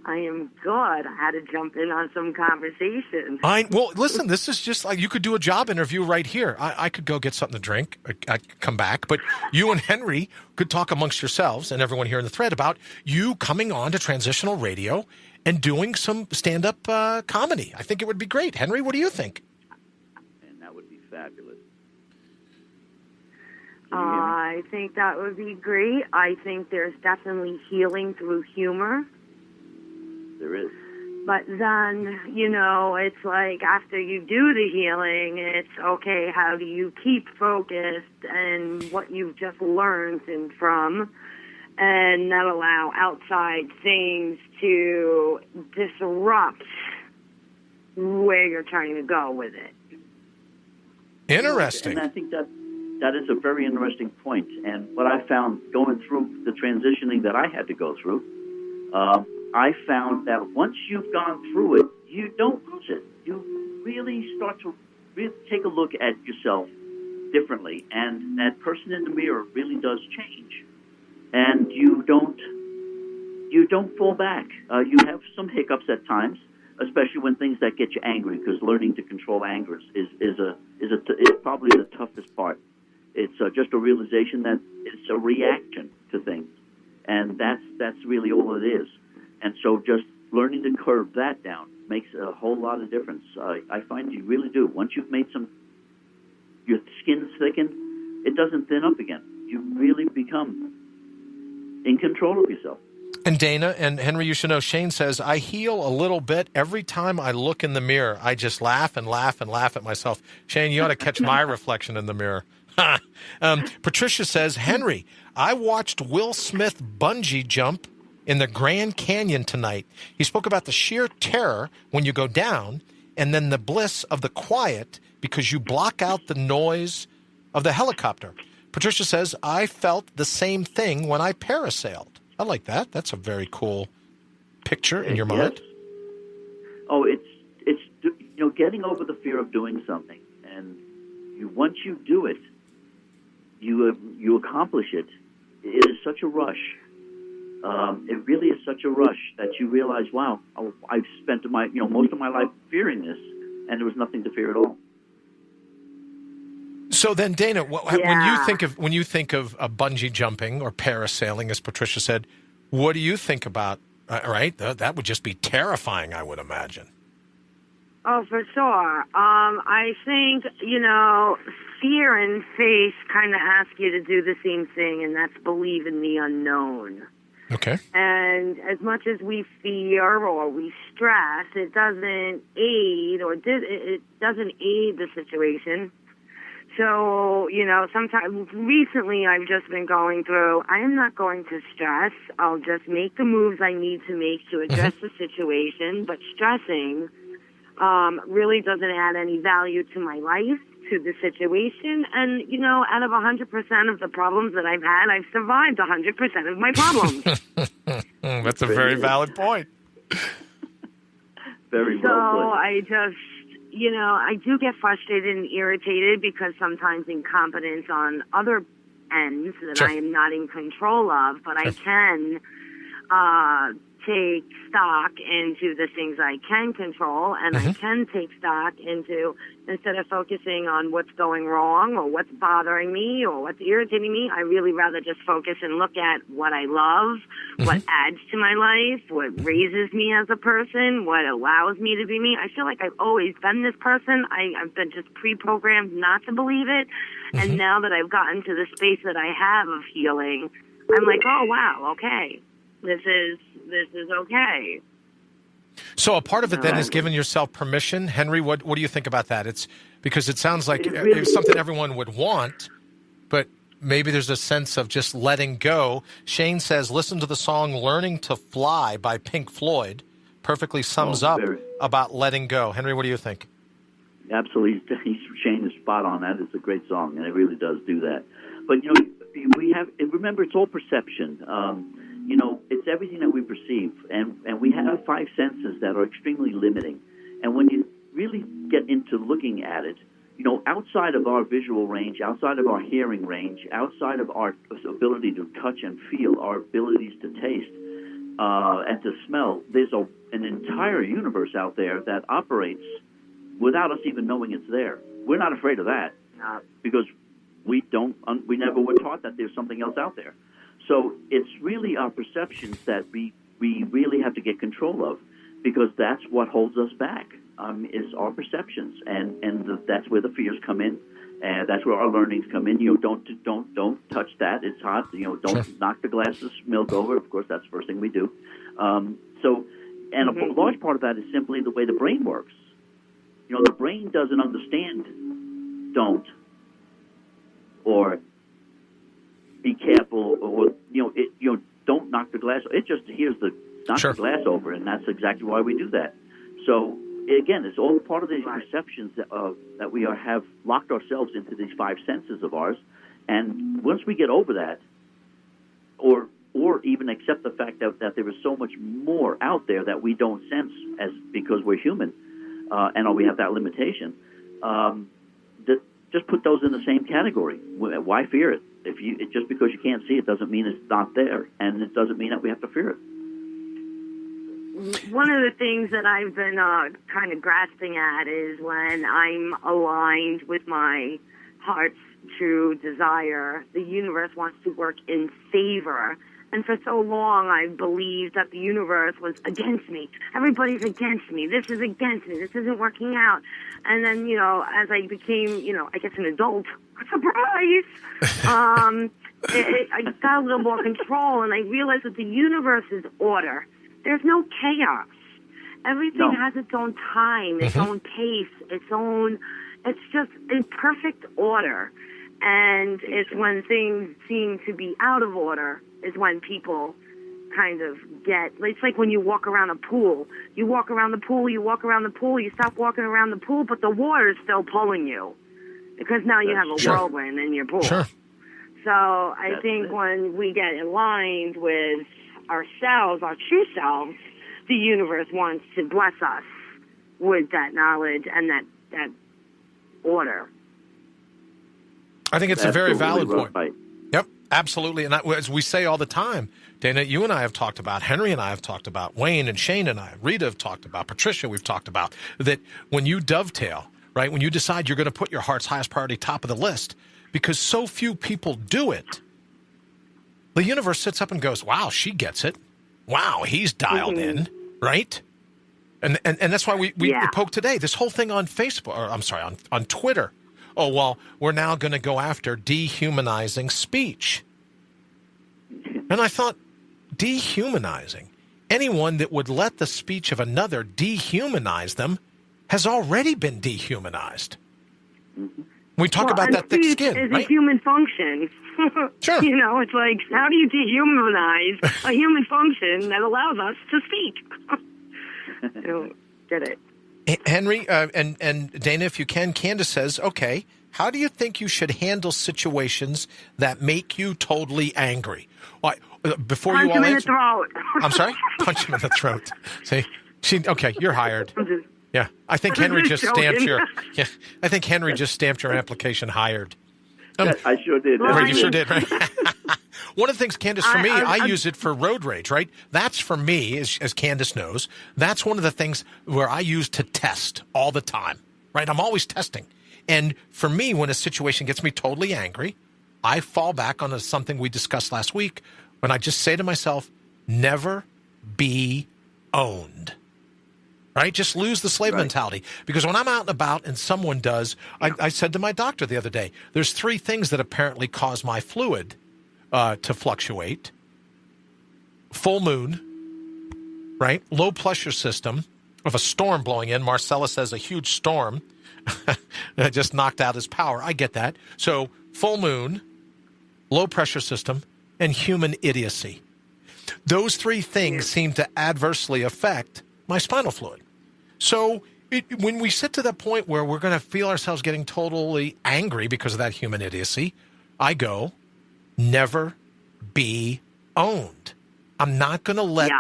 I am good. I had to jump in on some conversation. Well, listen, this is just like you could do a job interview right here. I could go get something to drink. I could come back. But you and Henry could talk amongst yourselves and everyone here in the thread about you coming on to transitional radio and doing some stand-up comedy. I think it would be great. Henry, what do you think? And that would be fabulous. I think that would be great. I think there's definitely healing through humor. There is. But then, it's like after you do the healing, it's okay, how do you keep focused and what you've just learned and not allow outside things to disrupt where you're trying to go with it. Interesting. And I think that is a very interesting point. And what I found going through the transitioning that I had to go through, I found that once you've gone through it, you don't lose it. You really start to take a look at yourself differently, and that person in the mirror really does change. And you don't fall back. You have some hiccups at times, especially when things that get you angry, because learning to control anger is probably the toughest part. It's just a realization that it's a reaction to things, and that's really all it is. And so just learning to curb that down makes a whole lot of difference. I find you really do. Once you've made your skin's thickened, it doesn't thin up again. You really become in control of yourself. And Dana and Henry, you should know, Shane says, I heal a little bit every time I look in the mirror. I just laugh and laugh and laugh at myself. Shane, you ought to catch my reflection in the mirror. Patricia says, Henry, I watched Will Smith bungee jump in the Grand Canyon tonight. He spoke about the sheer terror when you go down and then the bliss of the quiet because you block out the noise of the helicopter. Patricia says, I felt the same thing when I parasailed. I like that. That's a very cool picture in your mind. Yes. Oh, it's getting over the fear of doing something. And once you do it, you accomplish it, it is such a rush. It really is such a rush that you realize, wow, I've spent most of my life fearing this, and there was nothing to fear at all. So then, Dana, when you think of bungee jumping or parasailing, as Patricia said, what do you think about? Right, that would just be terrifying, I would imagine. Oh, for sure. I think, fear and faith kind of ask you to do the same thing, and that's believe in the unknown. Okay. And as much as we fear or we stress, it doesn't aid it doesn't aid the situation. So, sometimes recently I've just been going through, I am not going to stress. I'll just make the moves I need to make to address the situation, but stressing really doesn't add any value to my life, to the situation. And, out of 100% of the problems that I've had, I've survived 100% of my problems. That's a very valid point. Very well put. So I just, I do get frustrated and irritated because sometimes incompetence on other ends that I am not in control of, but I can take stock into the things I can control, and I can take stock into, instead of focusing on what's going wrong or what's bothering me or what's irritating me, I really rather just focus and look at what I love, what adds to my life, what raises me as a person, what allows me to be me. I feel like I've always been this person. I've been just pre-programmed not to believe it, and now that I've gotten to the space that I have of healing, I'm like, oh, wow, okay. This is okay. So a part of it then is giving yourself permission. Henry, what do you think about that? It's because it sounds like it's something everyone would want, but maybe there's a sense of just letting go. Shane says, listen to the song Learning to Fly by Pink Floyd. Perfectly sums up about letting go. Henry, what do you think? Absolutely. Shane is spot on. That is a great song, and it really does do that. But, remember, it's all perception. It's everything that we perceive, and we have five senses that are extremely limiting. And when you really get into looking at it, outside of our visual range, outside of our hearing range, outside of our ability to touch and feel, our abilities to taste and to smell, there's an entire universe out there that operates without us even knowing it's there. We're not afraid of that because we never were taught that there's something else out there. So it's really our perceptions that we really have to get control of, because that's what holds us back, is our perceptions, and that's where the fears come in, and that's where our learnings come in. Don't touch that; it's hot. Don't knock the glass of milk over. Of course, that's the first thing we do. A large part of that is simply the way the brain works. The brain doesn't understand don't or be careful, or don't knock the glass. It just hears the knock the glass over, and that's exactly why we do that. So again, it's all part of these perceptions that we have locked ourselves into these five senses of ours. And once we get over that, or even accept the fact that there is so much more out there that we don't sense because we're human, and we have that limitation, just put those in the same category. Why fear it? Just because you can't see it doesn't mean it's not there, and it doesn't mean that we have to fear it. One of the things that I've been kind of grasping at is when I'm aligned with my heart's true desire, the universe wants to work in favor. And for so long, I believed that the universe was against me. Everybody's against me. This is against me. This isn't working out. And then, as I became, I guess an adult, surprise, I got a little more control, and I realized that the universe is order. There's no chaos. Everything has its own time, its own pace, it's just in perfect order. And it's when things seem to be out of order is when people kind of it's like when you walk around a pool. You walk around the pool, you stop walking around the pool, but the water is still pulling you because now you have a whirlwind in your pool. Sure. So I think when we get aligned with ourselves, our true selves, the universe wants to bless us with that knowledge and that order. I think it's a very valid point. Fight. Yep, absolutely. And as we say all the time, Dana, you and I have talked about, Henry and I have talked about, Wayne and Shane and I, Rita have talked about, Patricia we've talked about, that when you dovetail, right, when you decide you're going to put your heart's highest priority top of the list, because so few people do it, the universe sits up and goes, wow, she gets it. Wow, he's dialed in, right? And that's why we poke today. This whole thing on Facebook, or I'm sorry, on Twitter. Oh, well, we're now going to go after dehumanizing speech. And I thought, dehumanizing? Anyone that would let the speech of another dehumanize them has already been dehumanized. We talk about that thick skin, is right? a human function. Sure. You know, it's like, how do you dehumanize a human function that allows us to speak? I don't get it. Henry and Dana, if you can, Candace says, okay, how do you think you should handle situations that make you totally angry? Well, before Punch you all him in the answer, throat. I'm sorry? Punch him in the throat. See? Okay, you're hired. Yeah. I think Henry just stamped your I think Henry just stamped your application hired. I sure did. Right, you sure did, right? One of the things, Candace, for me, I use it for road rage, right? That's for me, as Candace knows, that's one of the things where I use to test all the time, right? I'm always testing. And for me, when a situation gets me totally angry, I fall back on something we discussed last week when I just say to myself, never be owned. Right? Just lose the slave mentality. Because when I'm out and about and someone does, I said to my doctor the other day, there's 3 things that apparently cause my fluid to fluctuate. Full moon, right? Low pressure system of a storm blowing in. Marcella says a huge storm that just knocked out his power. I get that. So full moon, low pressure system, and human idiocy. Those 3 things seem to adversely affect my spinal fluid. So when we sit to the point where we're going to feel ourselves getting totally angry because of that human idiocy, I go, never be owned. I'm not going to let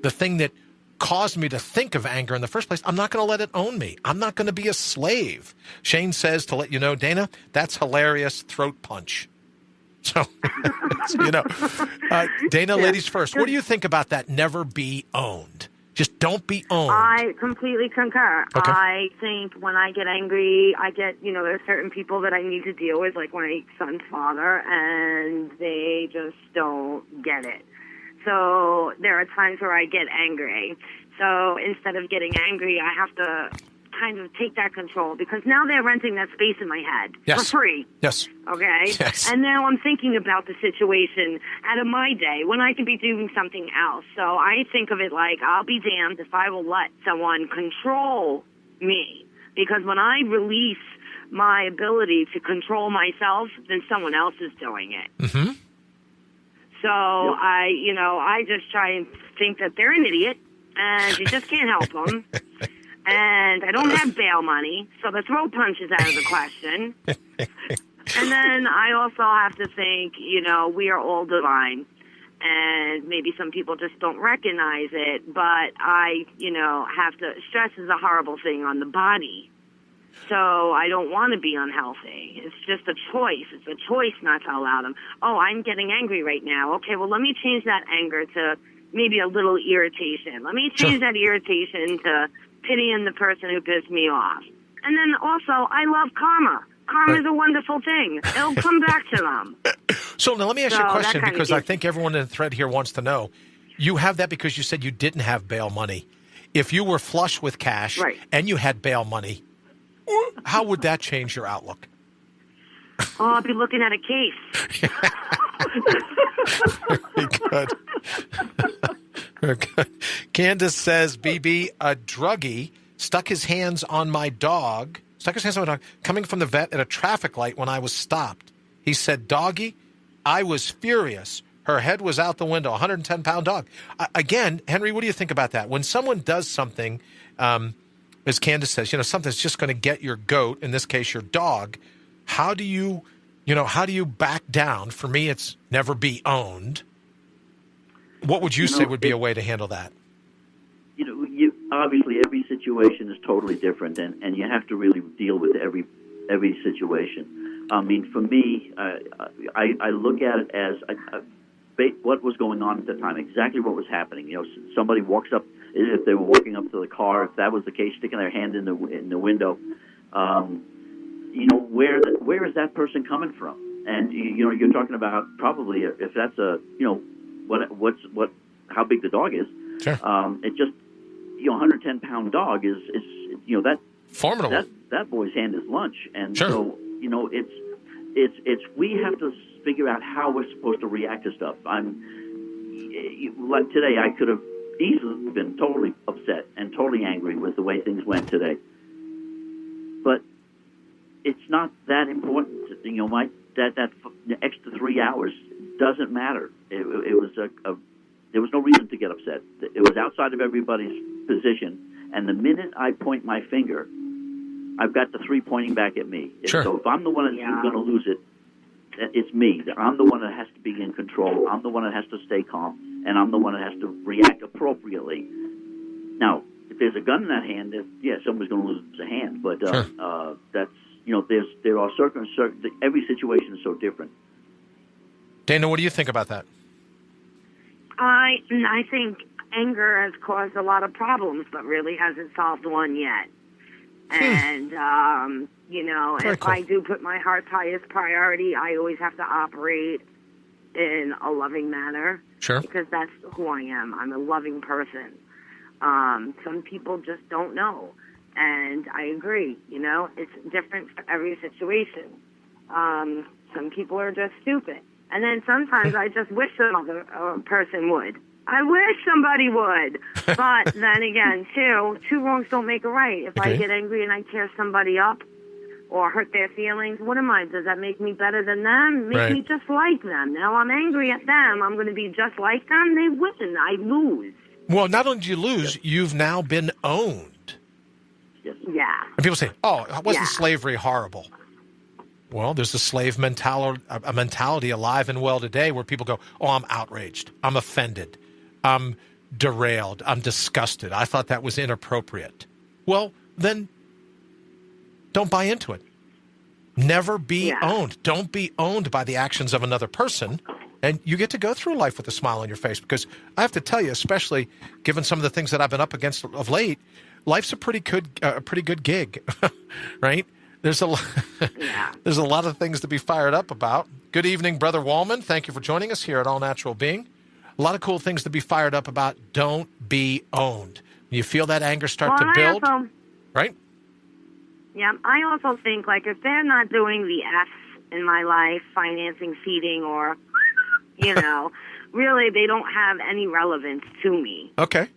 the thing that caused me to think of anger in the first place, I'm not going to let it own me. I'm not going to be a slave. Shane says, to let you know, Dana, that's hilarious throat punch. So, Dana, ladies first. What do you think about that never be owned? Just don't be owned. I completely concur. Okay. I think when I get angry, there's certain people that I need to deal with, like my son's father, and they just don't get it. So there are times where I get angry. So instead of getting angry, I have to kind of take that control, because now they're renting that space in my head for free. Yes. Okay? Yes. And now I'm thinking about the situation out of my day when I could be doing something else. So I think of it like, I'll be damned if I will let someone control me. Because when I release my ability to control myself, then someone else is doing it. Mm-hmm. So I just try and think that they're an idiot, and you just can't help them. And I don't have bail money, so the throat punch is out of the question. And then I also have to think, we are all divine. And maybe some people just don't recognize it, but I, have to, stress is a horrible thing on the body. So I don't want to be unhealthy. It's just a choice. It's a choice not to allow them. Oh, I'm getting angry right now. Okay, well, let me change that anger to maybe a little irritation. Let me change that irritation to pitying the person who pissed me off. And then also, I love karma. Karma is a wonderful thing. It'll come back to them. So now let me ask you a question, because I think everyone in the thread here wants to know. You have that because you said you didn't have bail money. If you were flush with cash and you had bail money, how would that change your outlook? Oh, I'll be looking at a case. Very good. Very good. Candace says, BB, a druggie stuck his hands on my dog, coming from the vet at a traffic light when I was stopped. He said, doggy, I was furious. Her head was out the window, 110-pound dog. Again, Henry, what do you think about that? When someone does something, as Candace says, something's just going to get your goat, in this case your dog, how do you back down? For me, it's never be owned. What would you say would be a way to handle that? Obviously every situation is totally different, and you have to really deal with every situation. I mean, for me, I look at it as what was going on at the time, exactly what was happening. You know, somebody walks up, if they were walking up to the car, if that was the case, sticking their hand in the window, you know, where is that person coming from? And you know, you're talking about probably if that's a, you know, how big the dog is. Sure. It just, you know, 110-pound dog is, you know, that formidable. That boy's hand is lunch, and sure. So, you know, it's we have to figure out how we're supposed to react to stuff. Like today, I could have easily been totally upset and totally angry with the way things went today, but it's not that important. You know, that extra 3 hours doesn't matter. It was there was no reason to get upset. It was outside of everybody's position, and the minute I point my finger, I've got the three pointing back at me. Sure. So if I'm the one that's going to lose it, it's me. I'm the one that has to be in control. I'm the one that has to stay calm, and I'm the one that has to react appropriately. Now, if there's a gun in that hand, someone's going to lose a hand. But sure. That's, you know, there are certain every situation is so different. Dana, what do you think about that? I think anger has caused a lot of problems, but really hasn't solved one yet. And, you know, Very if cool. I do put my heart's highest priority, I always have to operate in a loving manner. Sure. Because that's who I am. I'm a loving person. Some people just don't know. And I agree, you know, it's different for every situation. Some people are just stupid. And then sometimes I just wish another person would. I wish somebody would. But then again, two wrongs don't make a right. If I get angry and I tear somebody up or hurt their feelings, what am I? Does that make me better than them? Make me just like them. Now I'm angry at them. I'm going to be just like them. They win. I lose. Well, not only do you lose, you've now been owned. Yes. Yeah. And people say, "Oh, wasn't slavery horrible?" Well, there's a slave mentality alive and well today where people go, "Oh, I'm outraged. I'm offended. I'm derailed. I'm disgusted. I thought that was inappropriate." Well, then don't buy into it. Never be owned. Don't be owned by the actions of another person. And you get to go through life with a smile on your face, because I have to tell you, especially given some of the things that I've been up against of late, life's a pretty good gig, right? There's a lot of things to be fired up about. Good evening, Brother Wallman. Thank you for joining us here at All Natural Being. A lot of cool things to be fired up about. Don't be owned. You feel that anger start to build, right? Yeah, I also think, like, if they're not doing the F's in my life, financing, feeding, or, you know, really they don't have any relevance to me. Okay.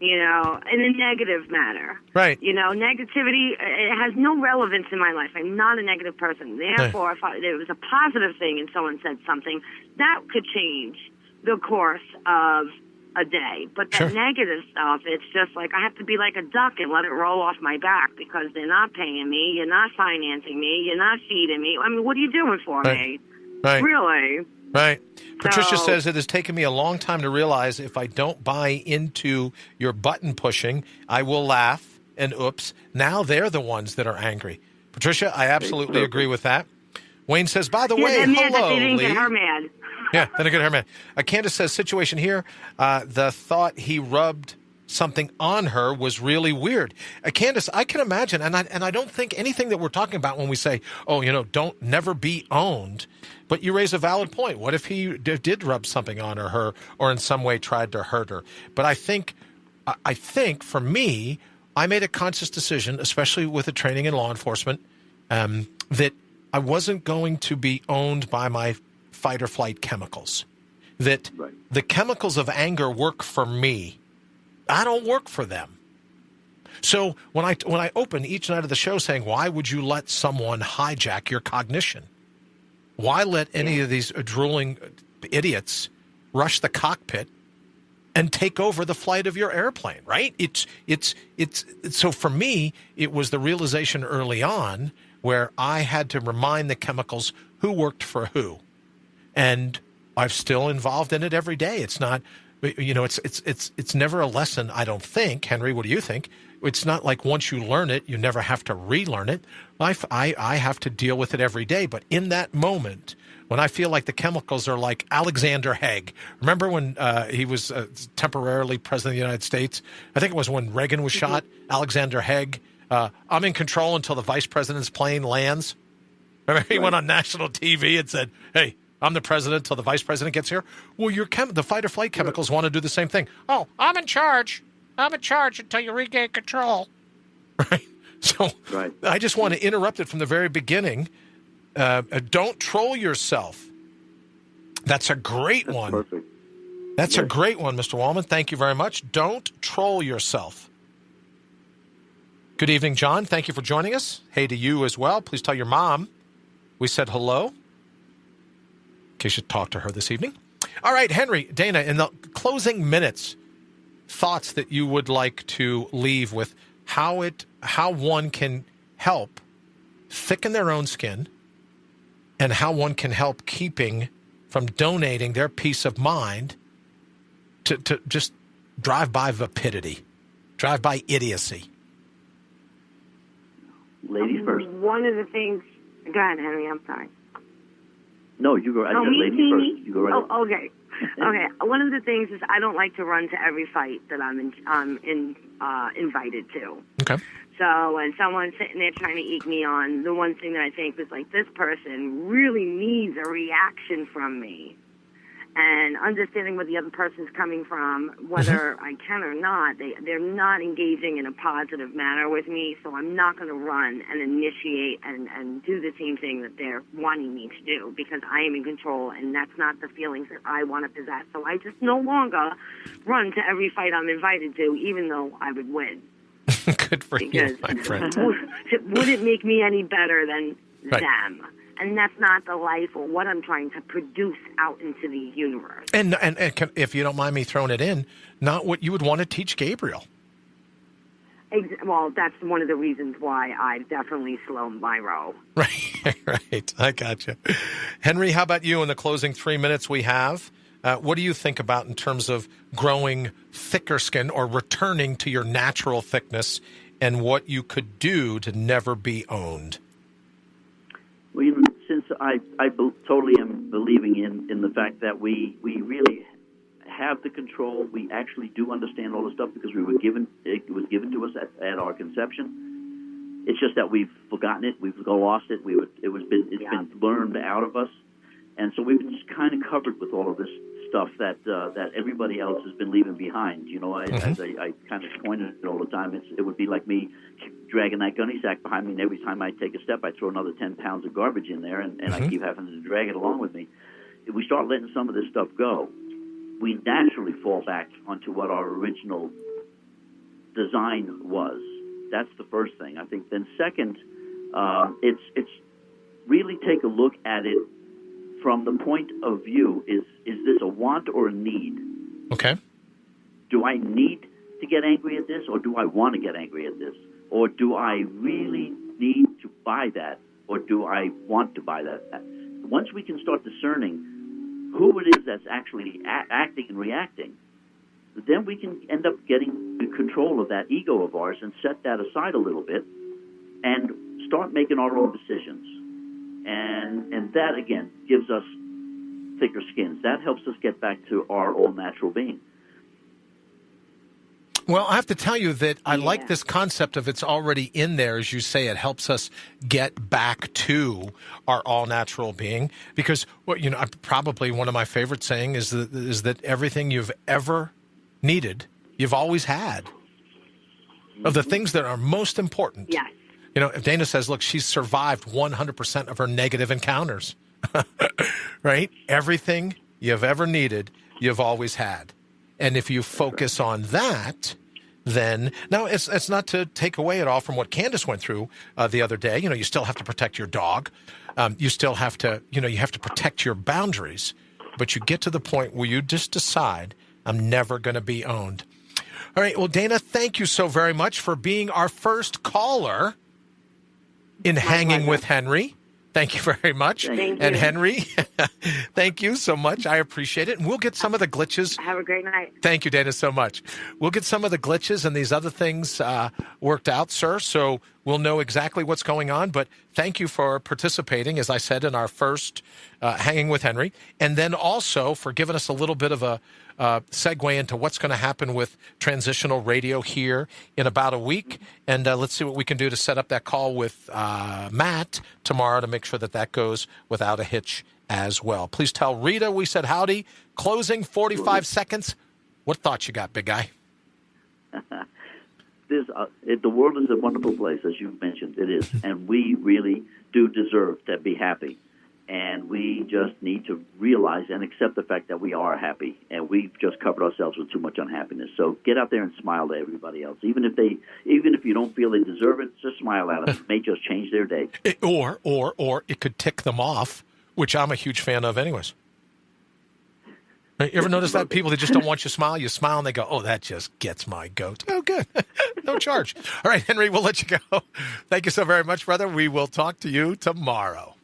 You know, in a negative manner. Right. You know, negativity, it has no relevance in my life. I'm not a negative person. Therefore, if there was a positive thing and someone said something, that could change the course of a day. But that negative stuff, it's just like I have to be like a duck and let it roll off my back because they're not paying me, you're not financing me, you're not feeding me. I mean, what are you doing for me? Right. Really? Right. Patricia says, it has taken me a long time to realize if I don't buy into your button pushing, I will laugh and oops. Now they're the ones that are angry. Patricia, I absolutely agree with that. Wayne says, by the way, hello, they didn't Lee. get her mad. Yeah, then I get her mad. Candace says, situation here, the thought he rubbed something on her was really weird. Candace, I can imagine, and I don't think anything that we're talking about when we say, oh, you know, don't never be owned, but you raise a valid point. What if he did rub something on her or in some way tried to hurt her? But I think for me, I made a conscious decision, especially with the training in law enforcement, that I wasn't going to be owned by my fight or flight chemicals, that the chemicals of anger work for me. I don't work for them. So when I open each night of the show saying, why would you let someone hijack your cognition? Why let any of these drooling idiots rush the cockpit and take over the flight of your airplane, right? It's so for me, it was the realization early on where I had to remind the chemicals who worked for who. And I'm still involved in it every day. It's not, you know, it's never a lesson, I don't think. Henry, what do you think? it's not like once you learn it, you never have to relearn it. I have to deal with it every day. But in that moment, when I feel like the chemicals are like Alexander Haig. Remember when he was temporarily president of the United States? I think it was when Reagan was shot. Alexander Haig, I'm in control until the vice president's plane lands. Remember he went on national TV and said, hey, I'm the president until the vice president gets here. Well, the fight or flight chemicals want to do the same thing. Oh, I'm in charge. I'm in charge until you regain control. Right? So I just want to interrupt it from the very beginning. Don't troll yourself. That's a great one. Perfect. That's a great one, Mr. Wallman. Thank you very much. Don't troll yourself. Good evening, John. Thank you for joining us. Hey to you as well. Please tell your mom we said hello. In case you talk to her this evening. All right, Henry, Dana, in the closing minutes, thoughts that you would like to leave with how one can help thicken their own skin and how one can help keeping from donating their peace of mind to just drive by vapidity, drive by idiocy. Ladies first. One of the things. Go ahead, Henry. I'm sorry. No, you go. I said ladies first. You go right. Oh, okay. Okay. One of the things is I don't like to run to every fight that I'm invited to. Okay. So when someone's sitting there trying to eke me on, the one thing that I think was like, this person really needs a reaction from me. And understanding where the other person's coming from, whether I can or not, they're not engaging in a positive manner with me, so I'm not going to run and initiate and do the same thing that they're wanting me to do because I am in control, and that's not the feelings that I want to possess. So I just no longer run to every fight I'm invited to, even though I would win. Good for you, my friend. Would it make me any better than them? And that's not the life or what I'm trying to produce out into the universe. And if you don't mind me throwing it in, not what you would want to teach Gabriel. Well, that's one of the reasons why I've definitely slowed my roll. Right. I got you. Henry, how about you in the closing 3 minutes we have? What do you think about in terms of growing thicker skin or returning to your natural thickness and what you could do to never be owned? Well, since I totally am believing in the fact that we really have the control, we actually do understand all the stuff because it was given to us at our conception. It's just that we've forgotten it, we've lost it. It's been learned out of us, and so we've been just kind of covered with all of this stuff that everybody else has been leaving behind. You know, as I kind of pointed it all the time, it would be like me dragging that gunny sack behind me, and every time I take a step, I throw another 10 pounds of garbage in there, and I keep having to drag it along with me. If we start letting some of this stuff go, we naturally fall back onto what our original design was. That's the first thing, I think. Then second, it's really take a look at it from the point of view, is this a want or a need? Okay. Do I need to get angry at this, or do I want to get angry at this? Or do I really need to buy that, or do I want to buy that? Once we can start discerning who it is that's actually acting and reacting, then we can end up getting control of that ego of ours and set that aside a little bit and start making our own decisions. And that, again, gives us thicker skins. That helps us get back to our all-natural being. Well, I have to tell you that I like this concept of it's already in there. As you say, it helps us get back to our all-natural being because, probably one of my favorite saying is that everything you've ever needed, you've always had. Of the things that are most important. Yes. If Dana says, look, she's survived 100% of her negative encounters, right? Everything you've ever needed, you've always had. And if you focus on that, then now it's not to take away at all from what Candace went through the other day. You still have to protect your dog. You still have to, you have to protect your boundaries. But you get to the point where you just decide, I'm never going to be owned. All right. Well, Dana, thank you so very much for being our first caller in Hanging with Henry. Thank you very much. Thank And you. Henry, thank you so much. I appreciate it. And we'll get some of the glitches. Have a great night. Thank you, Dana, so much. We'll get some of the glitches and these other things worked out, sir, so we'll know exactly what's going on. But thank you for participating, as I said, in our first Hanging with Henry, and then also for giving us a little bit of a segue into what's going to happen with transitional radio here in about a week. And let's see what we can do to set up that call with Matt tomorrow to make sure that that goes without a hitch as well. Please tell Rita we said howdy. Closing 45 seconds. What thoughts you got, big guy? The world is a wonderful place, as you mentioned. It is. And we really do deserve to be happy. And we just need to realize and accept the fact that we are happy, and we've just covered ourselves with too much unhappiness. So get out there and smile to everybody else, even if you don't feel they deserve it. Just smile at them. It may just change their day. Or it could tick them off, which I'm a huge fan of, anyways. You ever notice that people, they just don't want you to smile, and they go, "Oh, that just gets my goat." Oh, good, no charge. All right, Henry, we'll let you go. Thank you so very much, brother. We will talk to you tomorrow.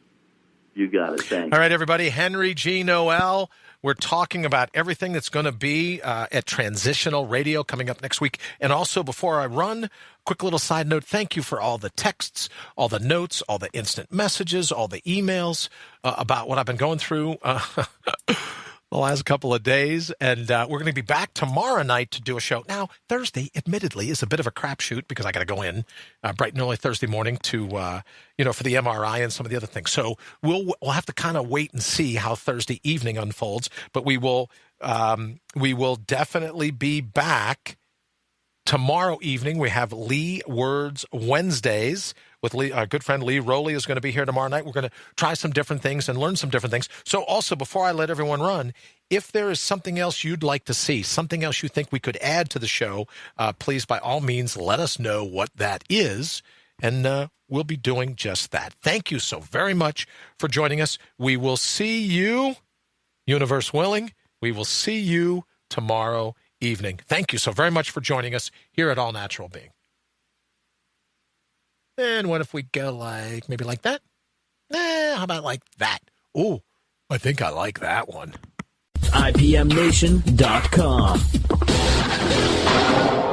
You got it. Thanks. All right, everybody. Henry G. Noel. We're talking about everything that's going to be at Transitional Radio coming up next week. And also, before I run, quick little side note, thank you for all the texts, all the notes, all the instant messages, all the emails about what I've been going through the last couple of days. And we're going to be back tomorrow night to do a show. Now, Thursday, admittedly, is a bit of a crapshoot because I got to go in bright and early Thursday morning to, for the MRI and some of the other things. So we'll have to kind of wait and see how Thursday evening unfolds. But we will definitely be back tomorrow evening. We have Lee Words Wednesdays with Lee, our good friend Lee Rowley is going to be here tomorrow night. We're going to try some different things and learn some different things. So also, before I let everyone run, if there is something else you'd like to see, something else you think we could add to the show, please, by all means, let us know what that is, and we'll be doing just that. Thank you so very much for joining us. We will see you, universe willing, we will see you tomorrow evening. Thank you so very much for joining us here at All Natural Being. And what if we go maybe like that? How about like that? Oh, I think I like that one. IPMNation.com.